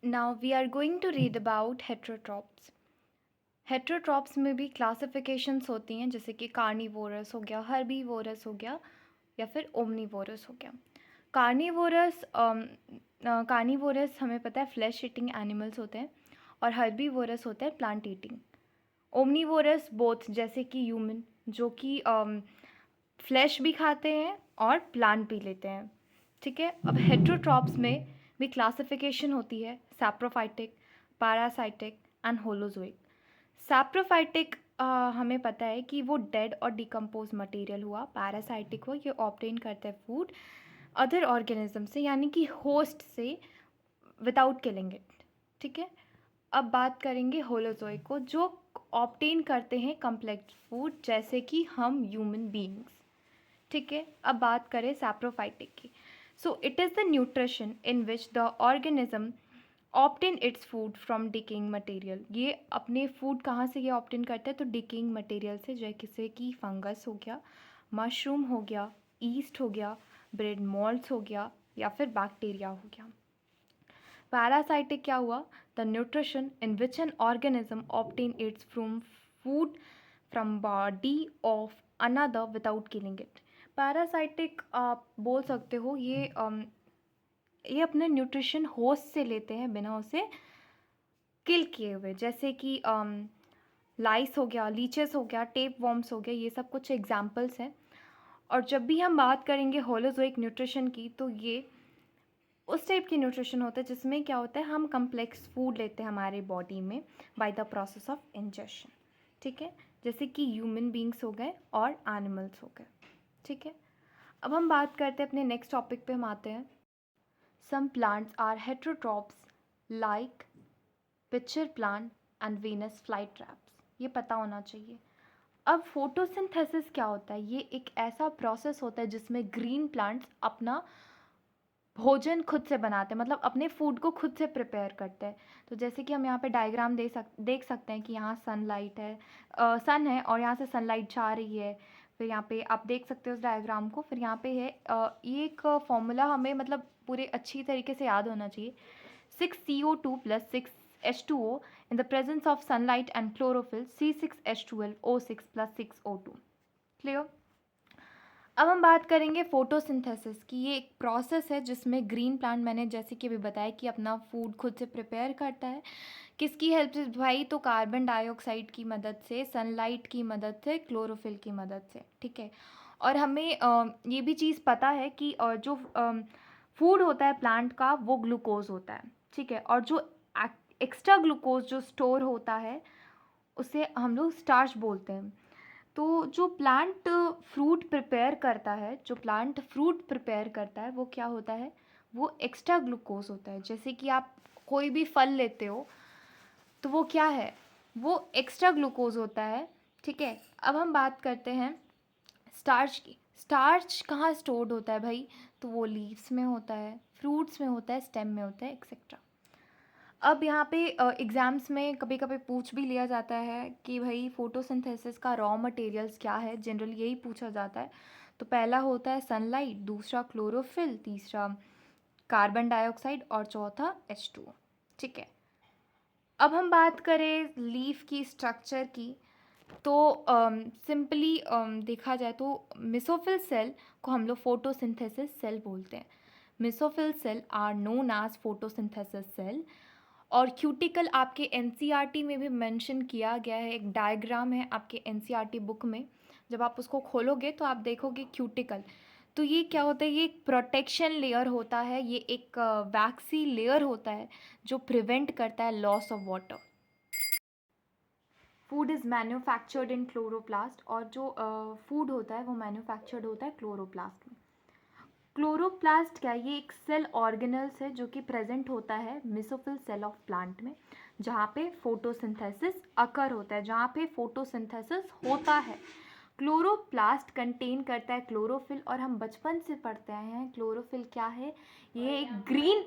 Now we are going to read about heterotrophs. Heterotrophs में भी classifications होती हैं, जैसे कि कार्निवोरस हो गया, हर्बीवोरस हो गया या फिर ओमनीवोरस हो गया। कार्निवोरस कार्निवोरस हमें पता है फ्लैश ईटिंग एनिमल्स होते हैं, और हर्बीवोरस होते हैं प्लांट ईटिंग। ओमनीवोरस बोथ, जैसे कि ह्यूमन, जो कि फ्लैश भी खाते हैं और प्लांट भी लेते हैं। ठीक है, अब हेट्रोट्रॉप्स में भी क्लासिफिकेशन होती है, saprophytic, parasitic and holozoic. Saprophytic हमें पता है कि वो डेड और डिकम्पोज मटेरियल हुआ। पैरासाइटिक हुआ, ये ऑब्टेन करते हैं फूड अदर ऑर्गेनिज्म से, यानी कि होस्ट से, विदाउट किलिंग इट। ठीक है, अब बात करेंगे होलोजोइक को, जो ऑब्टेन करते हैं कम्प्लेक्स फूड, जैसे कि हम ह्यूमन बीइंग्स। ठीक है, अब बात करें सैप्रोफाइटिक की। So it is the nutrition in which the organism obtain its food from decaying material. ये अपने फूड कहाँ से ये ऑप्टेन करते हैं, तो डिकेइंग मटेरियल से, जैसे कि फंगस हो गया, मशरूम हो गया, ईस्ट हो गया, ब्रेड मॉल्ट्स हो गया, या फिर बैक्टीरिया हो गया। पैरासाइटिक क्या हुआ, the nutrition in which an organism obtain its from food from body of another without killing it. Parasitic आप बोल सकते हो, ये अपने न्यूट्रिशन होस्ट से लेते हैं बिना उसे किल किए हुए, जैसे कि लाइस हो गया, लीचेस हो गया, टेप वॉर्म्स हो गया, ये सब कुछ एग्जाम्पल्स हैं। और जब भी हम बात करेंगे होलोजोइक न्यूट्रिशन की, तो ये उस टाइप की न्यूट्रिशन होता है जिसमें क्या होता है, हम कम्प्लेक्स फूड लेते हैं हमारे बॉडी में by the process of ingestion. ठीक है, जैसे कि ह्यूमन बींग्स हो गए और एनिमल्स हो गए। ठीक है, अब हम बात करते हैं अपने नेक्स्ट टॉपिक पे, हम आते हैं। Some plants are heterotrophs like picture plant and Venus fly traps. ये पता होना चाहिए। अब फोटोसिंथेसिस क्या होता है, ये एक ऐसा प्रोसेस होता है जिसमें ग्रीन प्लांट्स अपना भोजन खुद से बनाते हैं, मतलब अपने फूड को खुद से प्रिपेयर करते हैं। तो जैसे कि हम यहाँ पे डायग्राम देख सकते हैं कि यहाँ सनलाइट है, सन है, और यहाँ से सनलाइट जा रही है। फिर यहाँ पे आप देख सकते हो उस डायग्राम को। फिर यहाँ पे है ये एक फॉर्मूला हमें मतलब पूरे अच्छी तरीके से याद होना चाहिए। 6CO2 plus 6H2O in the presence of sunlight and chlorophyll, C6H12O6 plus 6O2। Clear. अब हम बात करेंगे फोटोसिंथेसिस की। ये एक प्रोसेस है जिसमें ग्रीन प्लांट, मैंने जैसे कि अभी बताया, कि अपना फूड खुद से प्रिपेयर करता है। किसकी हेल्प से भाई, तो कार्बन डाइऑक्साइड की मदद से, सनलाइट की मदद से, क्लोरोफिल की मदद से। ठीक है, और हमें ये भी चीज़ पता है कि जो फूड होता है प्लांट का, वो ग्लूकोज होता है। ठीक है, और जो एक्स्ट्रा ग्लूकोज जो स्टोर होता है, उसे हम लोग स्टार्च बोलते हैं। तो जो प्लांट फ्रूट प्रिपेयर करता है, जो प्लांट फ्रूट प्रिपेयर करता है, वो क्या होता है, वो एक्स्ट्रा ग्लूकोज होता है। जैसे कि आप कोई भी फल लेते हो, तो वो क्या है, वो एक्स्ट्रा ग्लूकोज होता है। ठीक है, अब हम बात करते हैं स्टार्च की। स्टार्च कहाँ स्टोर्ड होता है भाई, तो वो लीव्स में होता है, फ्रूट्स में होता है, स्टेम में होता है, एक्सेट्रा। अब यहाँ पे एग्ज़ाम्स में कभी कभी पूछ भी लिया जाता है कि भाई फोटोसिंथेसिस का रॉ मटेरियल्स क्या है, जनरल यही पूछा जाता है। तो पहला होता है सनलाइट, दूसरा क्लोरोफिल, तीसरा कार्बन डाइऑक्साइड, और चौथा H2O। ठीक है, अब हम बात करें लीफ की स्ट्रक्चर की, तो सिंपली देखा जाए तो मेसोफिल सेल को हम लोग फोटोसिंथेसिस सेल बोलते हैं। Mesophyll cell are known as photosynthesis cell. और क्यूटिकल आपके एनसीईआरटी में भी मेंशन किया गया है, एक डायग्राम है आपके एनसीईआरटी बुक में। जब आप उसको खोलोगे तो आप देखोगे क्यूटिकल। तो ये क्या होता है, ये एक प्रोटेक्शन लेयर होता है, ये एक वैक्सी लेयर होता है जो प्रिवेंट करता है loss of water. Food is manufactured in chloroplast, और जो फूड होता है वो मैन्युफैक्चर्ड होता है क्लोरोप्लास्ट में। क्लोरोप्लास्ट क्या, ये एक सेल ऑर्गेनल्स है जो कि प्रेजेंट होता है मेसोफिल सेल ऑफ प्लांट में, जहाँ पे फोटोसिंथेसिस अकर होता है, जहाँ पे फोटोसिंथेसिस होता है। क्लोरोप्लास्ट कंटेन करता है क्लोरोफिल, और हम बचपन से पढ़ते आए हैं क्लोरोफिल क्या है, ये एक ग्रीन